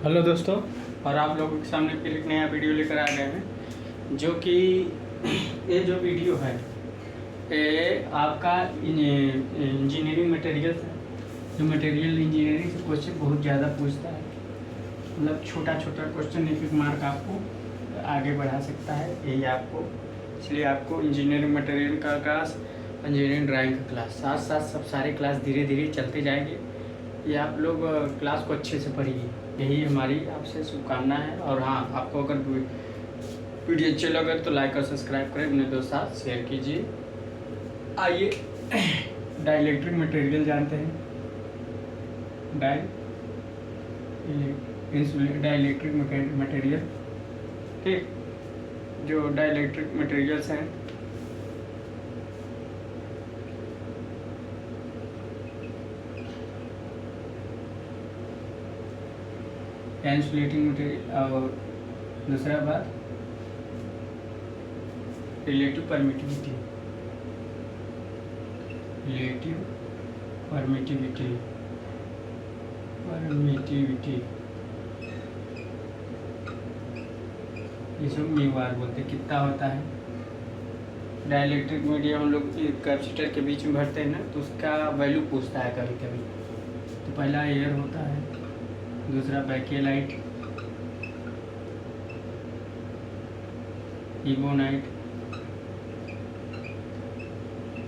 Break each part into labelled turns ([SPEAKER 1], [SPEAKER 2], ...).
[SPEAKER 1] Hello दोस्तों, और आप लोगों के सामने फिर एक नया वीडियो लेकर आ गए हैं। जो कि ये जो वीडियो है ये आपका इंजीनियरिंग मटेरियल है। जो मटेरियल इंजीनियरिंग से क्वेश्चन बहुत ज़्यादा पूछता है, मतलब छोटा छोटा क्वेश्चन एक एक मार्क आपको आगे बढ़ा सकता है। यही आपको, इसलिए आपको इंजीनियरिंग मटेरियल का क्लास, इंजीनियरिंग ड्राइंग का क्लास, साथ साथ सब सारे क्लास धीरे धीरे चलते जाएंगे। ये आप लोग क्लास को अच्छे से पढ़िए, यही हमारी आपसे शुभकामना है। और हाँ, आपको अगर वीडियो अच्छे लगे तो लाइक और सब्सक्राइब करें, अपने दोस्त साथ शेयर कीजिए। आइए डाइलेक्ट्रिक मटेरियल जानते हैं। डाइलेक्ट्रिक मटेरियल, ठीक। जो डाइलेक्ट्रिक मटेरियल्स हैं इंसुलेटिंग मटेरियल, और दूसरा बात रिलेटिव परमिटिविटी। इसको म्यू आर बोलते हैं। कितना होता है डाइलेक्ट्रिक मीडियम, हम लोग कैपेसिटर के बीच में भरते हैं ना, तो उसका वैल्यू पूछता है कभी कभी। तो पहला एयर होता है, दूसरा बैकेलाइट, इबोनाइट,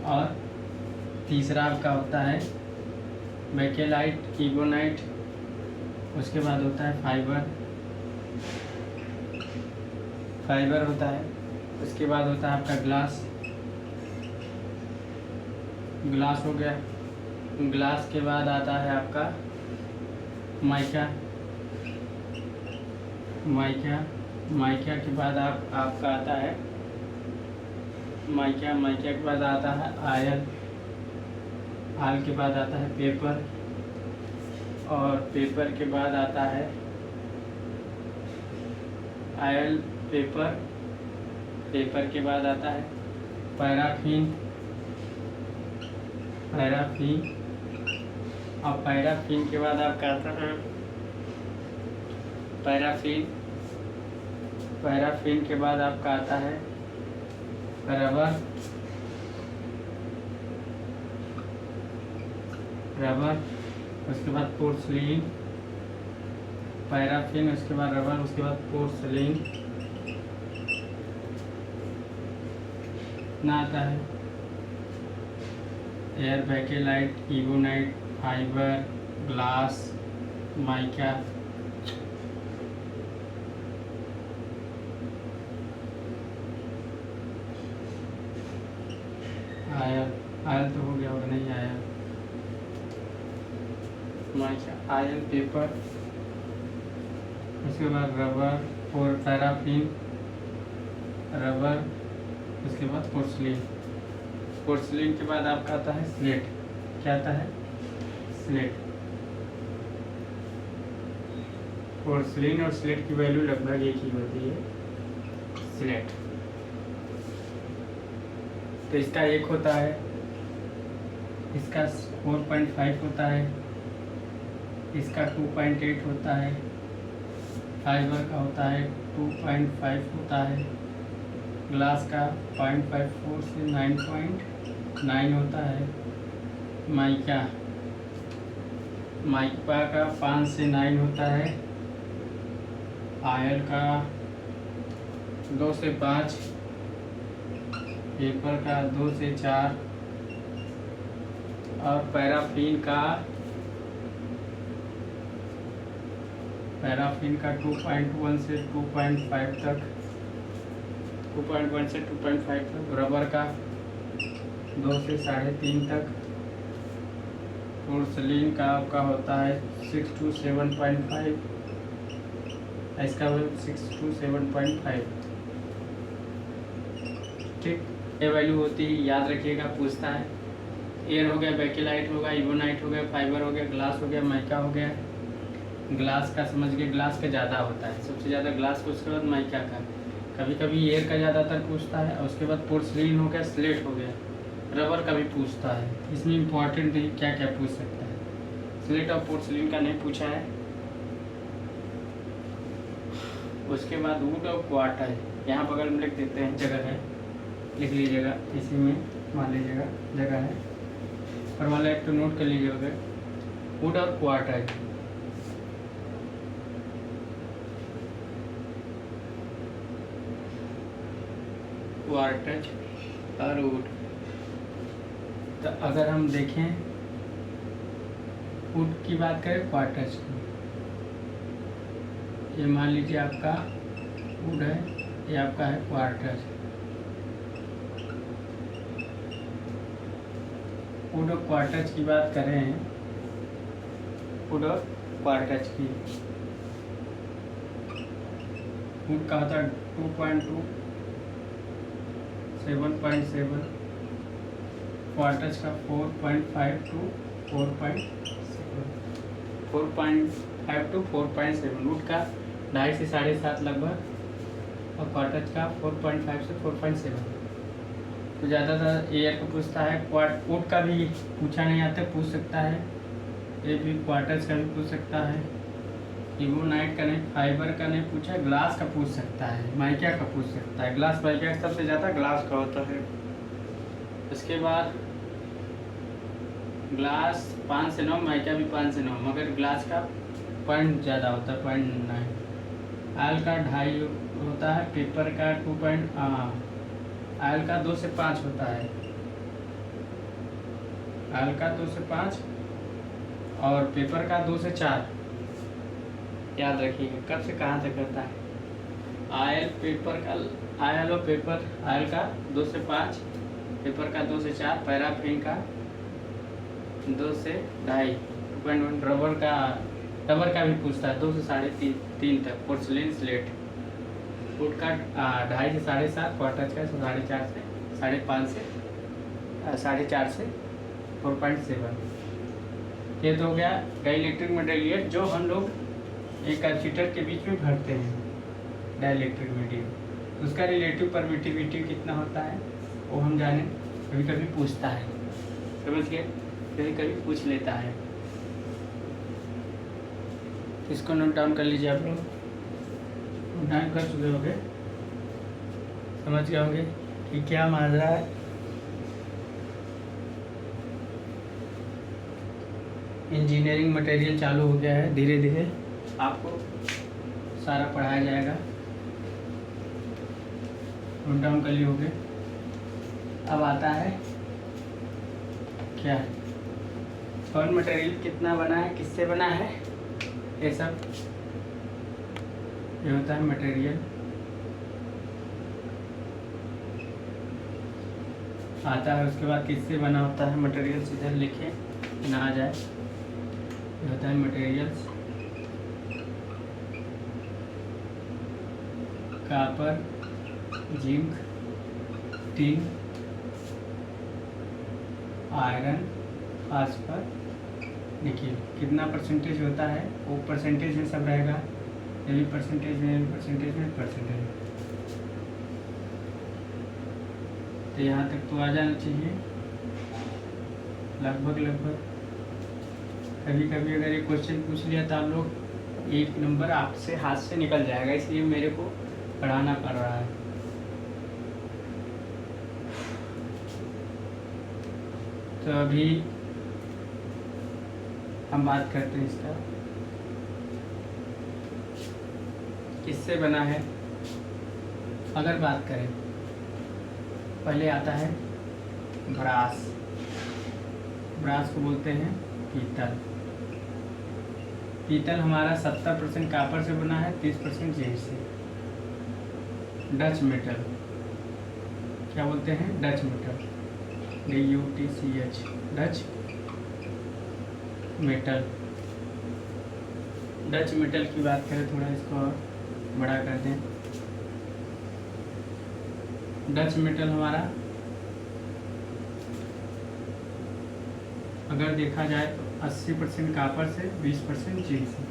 [SPEAKER 1] और तीसरा आपका होता है बैकेलाइट, इबोनाइट। उसके बाद होता है फाइबर होता है। उसके बाद होता है आपका ग्लास हो गया। ग्लास के बाद आता है आपका माइका के बाद आपका आता है माइका के बाद आता है आयल के बाद आता है पेपर, और पेपर के बाद आता है आयल, पेपर के बाद आता है पैराफिन, और पैराफिन के बाद आपका आता है पैराफिन के बाद आपका आता है रबर। उसके बाद पोर्सलिन, पैराफिन, उसके बाद रबर, उसके बाद पोर्सलिन ना आता है air, Bakelite, ebonite, fibre, glass, mica. Oil तो हो गया होगा, नहीं आया। माइका, आयल, पेपर, उसके बाद रबर और पैराफिन, रबर, उसके बाद पोर्सलिन के बाद आपका आता है स्लेट। क्या आता है? स्लेट। पोर्सलिन और स्लेट की वैल्यू लगभग एक ही होती है, स्लेट। तो इसका एक होता है, इसका 4.5 होता है, इसका 2.8 होता है, फाइबर का होता है 2.5 होता है, ग्लास का 0.54 से 9.9 होता है, माइका का 5 से 9 होता है, आयल का 2 से 5, पेपर का 2 से 4, और पैराफिन का 2.1 से 2.5 तक, 2.1 से 2.5 तक, रबर का 2 से 3.5 तक, पोर्सलिन का आपका होता है 6 to 7.5, इसका 6 to 7.5, ठीक। ये वैल्यू होती है, याद रखिएगा, पूछता है। एयर हो गया, बैकेलाइट हो गया, इबोनाइट हो गया, फाइबर हो गया, ग्लास हो गया, माइका हो गया। ग्लास का समझ गए, ग्लास का ज़्यादा होता है, सबसे ज़्यादा ग्लास का, उसके बाद माइका का, कभी कभी एयर का ज़्यादातर पूछता है, और उसके बाद पोर्सलिन हो गया, स्लेट हो गया, रबर का भी पूछता है। इसमें इम्पॉर्टेंट क्या क्या पूछ सकता है, स्लेट और पोर्सलिन का नहीं पूछा है। उसके बाद वुड और क्वार्टर, यहाँ बगल में लिख देते हैं, जगह है, लिख लीजिएगा, इसी में मान लीजिएगा जगह है, और वाला एक तो नोट कर लीजिएगा, वुड और क्वार्टर। क्वार्टर और वुड। तो अगर हम देखें वुड की बात करें, क्वार्टर की, ये मान लीजिए आपका वुड है, ये आपका है क्वार्टर। वुड और क्वार्टर की बात करें, वुड और क्वार्टर की, वुड का होता है 2.2, 7.7, क्वार्टर्स का 4.5 to 4.7, 4.5 to 4.7, वुड का 2.5 से 7.5 लगभग, और क्वार्टर्स का 4.5 से 4.7। तो ज़्यादातर एयर को पूछता है, वुड का भी पूछा नहीं आता, पूछ सकता है, ये भी क्वार्टर्स का भी पूछ सकता है, इबोनाइट का नहीं, फाइबर का नहीं पूछा, ग्लास का पूछ सकता है, माइका का पूछ सकता है, ग्लास माइका सबसे ज़्यादा ग्लास का होता है। उसके बाद ग्लास 5 से 9, माइका भी 5 से 9, मगर ग्लास का पॉइंट ज़्यादा होता है, 0.9। आयल का 2.5 होता है, पेपर का 2. आयल का 2 से 5 होता है, आयल का 2 से 5, और पेपर का 2 से 4। याद रखिएगा कब से कहाँ तक करता है। आयल पेपर का, आयल और पेपर, आयल का 2 से 5, पेपर का 2 से 4, पैराफिन का 2 से 2.5, 2.1। रबर का भी पूछता है 2 से 3.5 तक, पोर्सलिन स्लेट। वुड का 2.5 से 7.5, क्वार्टर का 4.5 से 5.5 से 4.5 से 4.7। ये तो हो गया डाइलेक्ट्रिक मटेरियल, जो हम लोग एक कैपेसिटर के बीच में भरते हैं, डाइलेक्ट्रिक मीडियम। उसका रिलेटिव परमिटिविटी कितना होता है वो हम जाने, कभी कभी पूछता है, समझ गए, कभी कभी पूछ लेता है। इसको नोट डाउन कर लीजिए, आप लोग नोट डाउन कर चुके होंगे, समझ गए होंगे कि क्या माजरा है। इंजीनियरिंग मटेरियल चालू हो गया है, धीरे धीरे आपको सारा पढ़ाया जाएगा, नोट डाउन कर लिए होंगे। अब आता है क्या, कौन मटेरियल कितना बना है, किससे बना है, ये सब ये होता है मटेरियल। आता है उसके बाद किससे बना होता है मटेरियल, सीधा लिखे ना आ जाए। ये होता है materials, copper, zinc, tin, iron, phosphor, nickel. कितना परसेंटेज होता है वो परसेंटेज में सब रहेगा, ये भी परसेंटेज में, परसेंटेज में, परसेंटेज में। तो यहाँ तक तो आ जाना चाहिए लगभग। कभी कभी अगर ये क्वेश्चन पूछ लिया तो आप लोग 1 नंबर आपसे हाथ से निकल जाएगा, इसलिए मेरे को पढ़ाना पड़ रहा है। तो अभी हम बात करते हैं इसका किससे बना है। अगर बात करें, पहले आता है ब्रास। ब्रास को बोलते हैं पीतल। पीतल हमारा 70% कॉपर से बना है, 30% जिंक से। डच मेटल क्या बोलते हैं, Dutch metal, DUTCH, Dutch metal. Dutch metal की बात करें, थोड़ा इसको और बड़ा कर दें। डच मेटल हमारा अगर देखा जाए तो 80% कॉपर से, 20% जिंक से।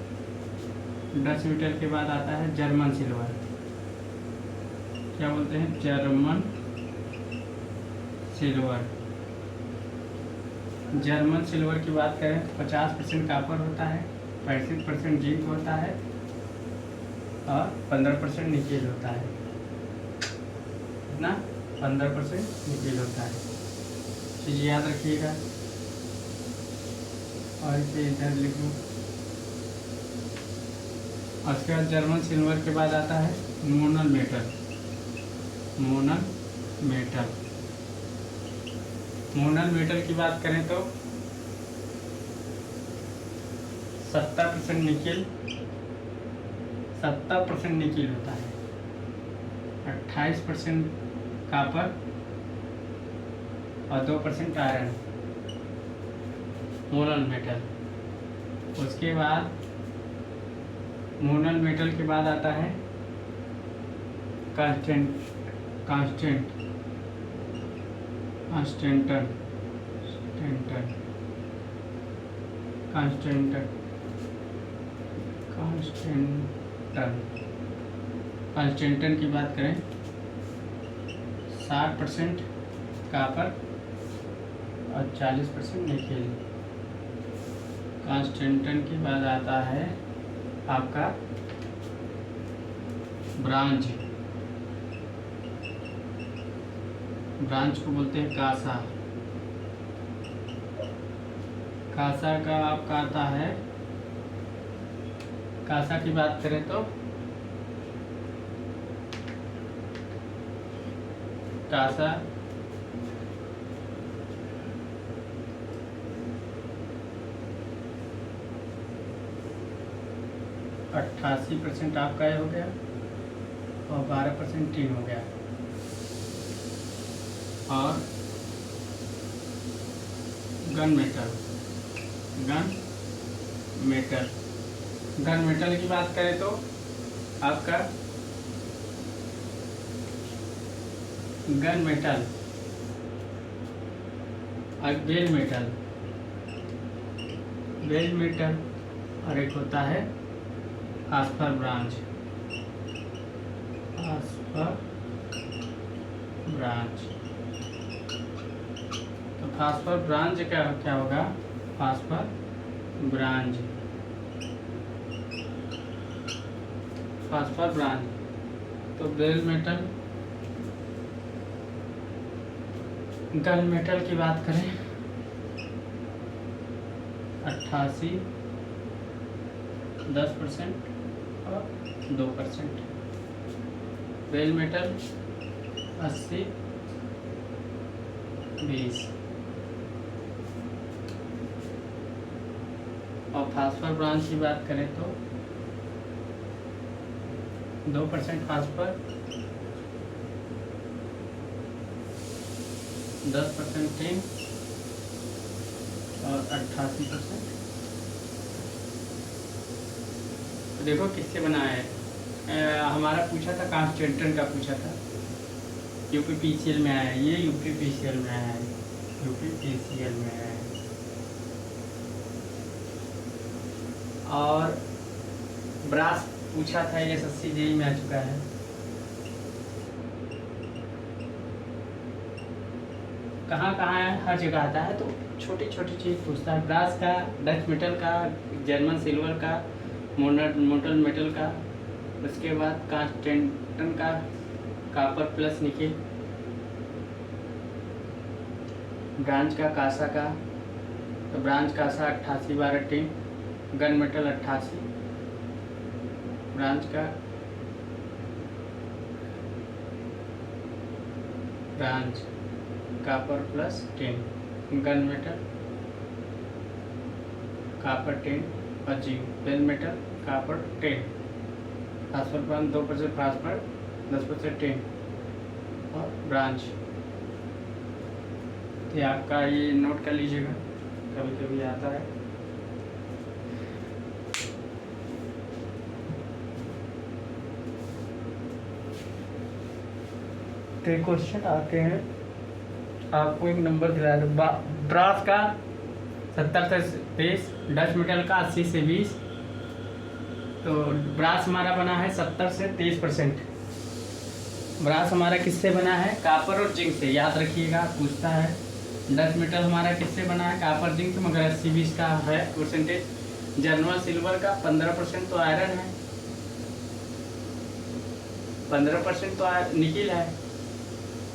[SPEAKER 1] डच मेटल के बाद आता है जर्मन सिल्वर। क्या बोलते हैं, जर्मन सिल्वर। जर्मन सिल्वर की बात करें तो 50% कॉपर होता है, 35% जिंक होता है, और 15% निकेल होता है। कितना? 15% निकेल होता है। चीज़ याद रखिएगा। और इसे इधर लिखूँ। उसके बाद जर्मन सिल्वर के बाद आता है Monal metal. Monal metal, Monal metal की बात करें तो 70% निकेल, 70% निकेल होता है, 28% कापर और 2% आयरन, मोनल मेटल। उसके बाद मोनल मेटल के बाद आता है कांस्टेंटन की बात करें 60% कापर और 40% निकेल। कांस्टेंटन के बाद आता है आपका ब्रांज। ब्रांच को बोलते हैं कासा। कासा का आपका आता है, कासा की बात करें तो कासा 88% आपका ये हो गया और 12% टीन हो गया। और गन मेटल की बात करें तो आपका गन मेटल और बेल मेटल और एक होता है फास्फर ब्रांच। तो फास्फर ब्रांच क्या होगा? फास्फर ब्रांच तो बेल मेटल, गन मेटल की बात करें 88, 10% और 2%। बेल मेटल 80, 20 और फास्फर ब्रांच की बात करें तो 2% फास्फर, 10% टिन और 88%। तो देखो किससे बना है। हमारा पूछा था कांस्टेंटन का पूछा था, यूपीपीसीएल में आया है। ये यूपीपीसीएल में आया है, यूपीपीसीएल में आया है। और ब्रास पूछा था, ये एसएससी जेईई में आ चुका है। कहाँ है, हर जगह आता है। तो छोटी छोटी चीज़ पूछता है। ब्रास का, डच मेटल का, जर्मन सिल्वर का, मोनल मेटल का। उसके बाद कांस्टेंटन का, कापर प्लस निकेल। ब्रांच का, कासा का, तो ब्रांच कासा 88, 12 टिन। गन मेटल 88, ब्रांच का bronze copper plus tin, gun metal copper tin और जिंक। Bell metal copper tin. Phosphor bronze 2% phosphor, 10% tin और ब्रांच। ये आपका ये नोट कर लीजिएगा, कभी कभी आता है। तो क्वेश्चन आते हैं, आपको एक नंबर दिलाया था। ब्रास का 70 से 23, डच मेटल का 80 से 20। तो ब्रास हमारा बना है 70 से 23%। ब्रास हमारा किससे बना है? कापर और जिंक से। याद रखिएगा, पूछता है। डच मेटल हमारा किससे बना है? कापर जिंक, मगर 80-20 का है परसेंटेज। जर्मन सिल्वर का 15% तो आयरन है। 15% तो निकिल है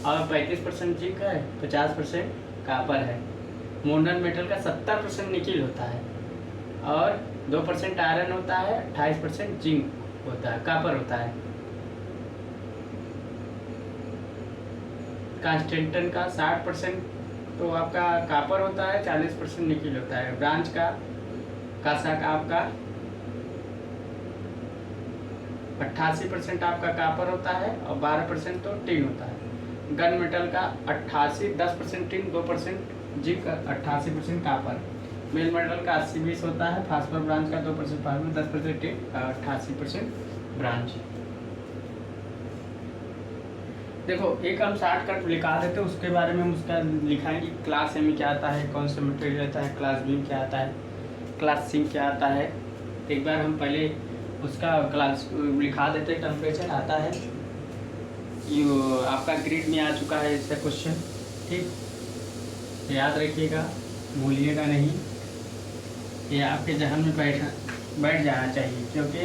[SPEAKER 1] और 35% जिंक है, 50% कापर है। मोनन मेटल का 70% निकिल होता है और 2% आयरन होता है, 28% जिंक होता है, कापर होता है। कांस्टेंटन का 60% तो आपका कापर होता है, 40% निकिल होता है। ब्रांच का कासा का आपका 88% आपका कापर होता है और 12% तो टिन होता है। गन मेटल का 10% टिन, 2% जिंक, 88% कापर। मेल मेटल का 80-20 होता है। फास्फोर ब्रांच का 2% फास्फोर, 10% टिन, 88% ब्रांच। देखो एक हम शॉर्टकट लिखा देते हैं, उसके बारे में हम उसका लिखाएंगे। क्लास ए में क्या आता है, कौन सा मटेरियल आता है, क्लास बी में क्या आता है, क्लास सी क्या आता है। एक बार हम पहले उसका क्लास लिखा देते हैं। टेम्परेचर आता है, ये आपका ग्रिड में आ चुका है इसका क्वेश्चन, ठीक, याद रखिएगा, भूलिएगा नहीं, ये आपके जहन में बैठ जाना चाहिए। क्योंकि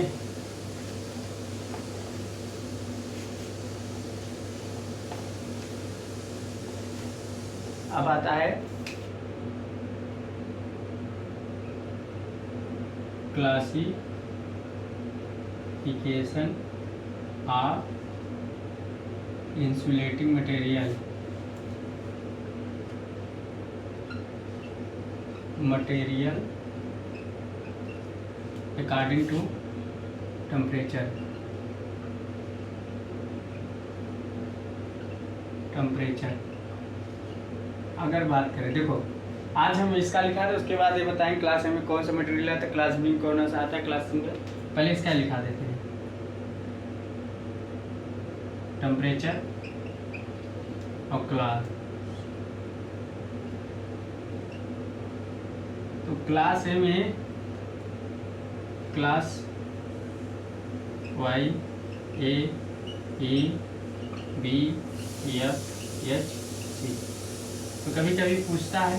[SPEAKER 1] अब आता है classification of insulating material according to temperature. अगर बात करें, देखो आज हम इसका लिखा था, उसके बाद ये बताएंगे क्लास ए में कौन सा मटेरियल आता है, क्लास बी में कौन सा आता है, क्लास सी में। पहले इसका लिखा देते हैं, टेम्परेचर और क्लास। तो क्लास ए में class Y, A, E, B, F, H, C. तो कभी कभी पूछता है,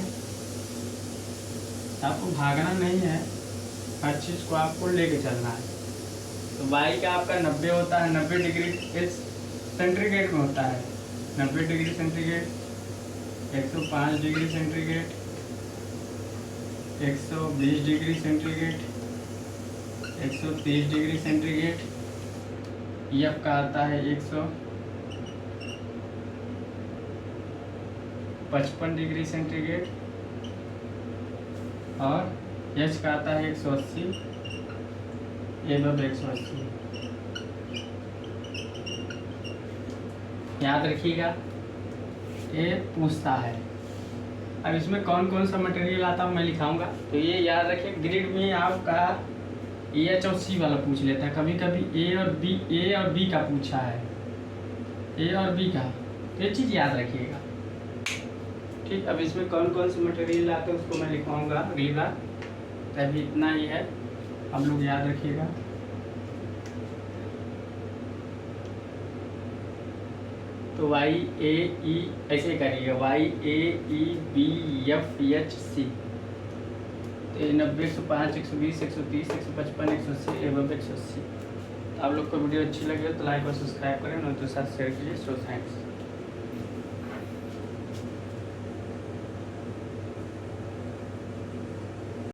[SPEAKER 1] आपको भागना नहीं है, हर चीज़ को आपको लेके चलना है। तो वाई का आपका 90 होता है, 90 डिग्री सेंटीग्रेड में होता है, 90 degree centigrade, 105 degree centigrade, 120 degree centigrade, 130 degree centigrade. F का आता है 155 डिग्री सेंटीग्रेड और एच का आता है 180, एबव 180। याद रखिएगा, ये पूछता है। अब इसमें कौन कौन सा मटेरियल आता है मैं लिखाऊंगा, तो ये याद रखिए। ग्रिड में आपका एच और सी वाला पूछ लेता है, कभी कभी ए और बी का पूछा है, ए और बी का, तो ये चीज़ याद रखिएगा, ठीक। अब इसमें कौन कौन से मटेरियल आते हैं उसको मैं लिखवाऊंगा अगली बार। अभी इतना ही है, हम लोग याद रखिएगा। तो वाई ए ई ऐसे करिएगा, Y A E B F H C. तो 90, 105, 120, 130, 155, 180, एबव 180। आप लोग को वीडियो अच्छी लगे तो लाइक और सब्सक्राइब करें, और तो साथ शेयर कीजिए। So thanks.